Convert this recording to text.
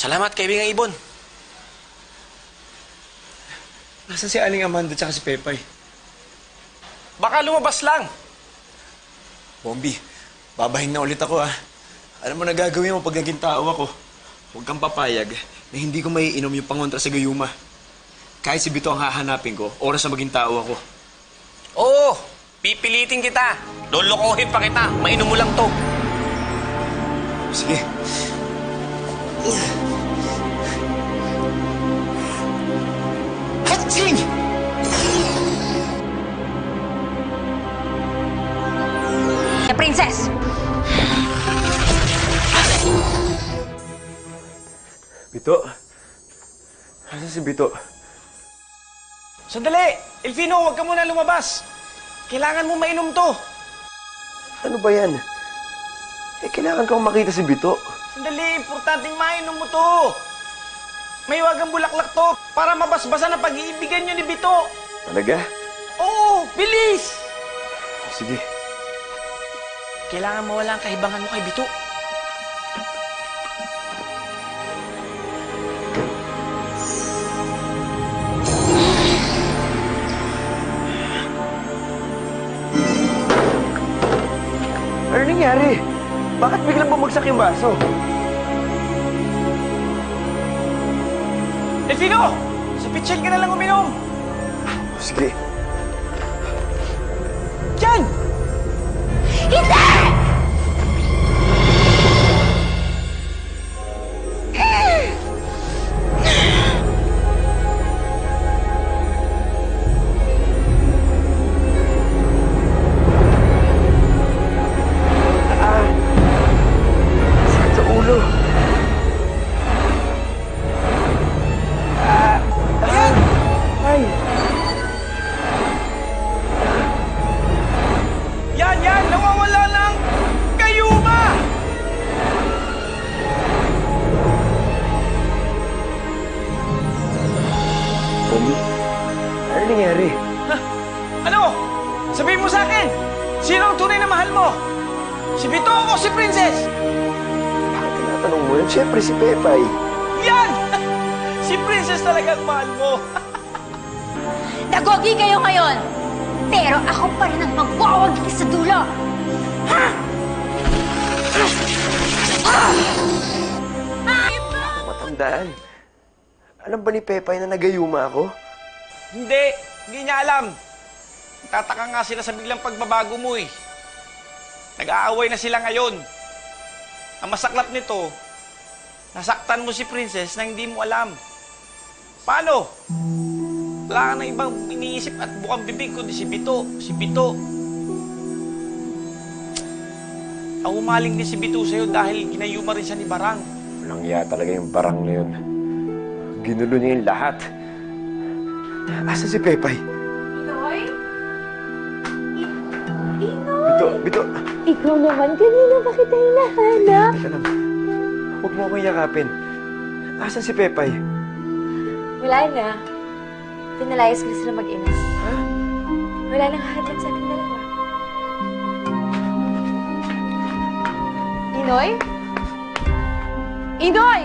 Salamat, kaibigang Ibon. Nasaan si Aling Amanda tsaka si Pepay? Baka lumabas lang. Bombi, babahin na ulit ako Alam mo na gagawin mo pag naging tao ako. Huwag kang papayag na hindi ko maiinom yung pangontra sa gayuma. Kahit si Bito ang hahanapin ko, oras na maging tao ako. Oo, pipilitin kita. Lolokohin pa kita. Mainom mo lang to. Sige. Hatsing! The princess! Bito? Nasaan si Bito? Sandali! Elfino, huwag ka muna lumabas. Kailangan mo mainom to. Ano ba yan? Kailangan kong makita si Bito. Sandali, importanteng mainom mo to. May wagang bulaklak to para mabasbasan ang pag-iibigan nyo ni Bito. Talaga? Oo, bilis! Sige. Kailangan mawala ang kahibangan mo kay Bito. Ano nangyari? Bakit biglang bumagsak yung baso? Delfino! Sa pitchel ka na lang uminom! Sige. Diyan! Hindi! Sakit sa ulo. Ayan! Ay! Yan! Nawawala ng gayuma! Bombi, ano nangyari? Ha? Ano? Sabihin mo sa akin, sino ang tunay na mahal mo? Si Bito o si Princess? Bakit tinatanong mo yun? Siyempre si Pepay. Yan! Si Princess talaga ang mahal mo. Nagogi kayo ngayon! Pero ako pa rin ang magwawagi sa dulo! Matandaan. Alam ba ni Pepay na nagayuma ako? Hindi niya alam. Tataka nga sila sa biglang pagbabago mo eh. Nag-aaway na sila ngayon. Ang masaklap nito, nasaktan mo si Princess na hindi mo alam. Paano? Wala ka na ibang iniisip at bukang bibig kundi si Bito. Si Bito. Ang umaling din si Bito sa'yo dahil ginayuma rin siya ni Barang. Walang iya talaga yung barang na yun. Ginulo niya yung lahat. Asa si Pepay? Inoy? Bito. Ikaw naman, kanina ba kita hinahanap? Teka lang. Huwag mo akong yakapin. Asan si Pepay? Wala na. Pinalayas ko sila mag-ina. Ha? Wala nang hahadlan sa ating dalawa. Inoy? Inoy!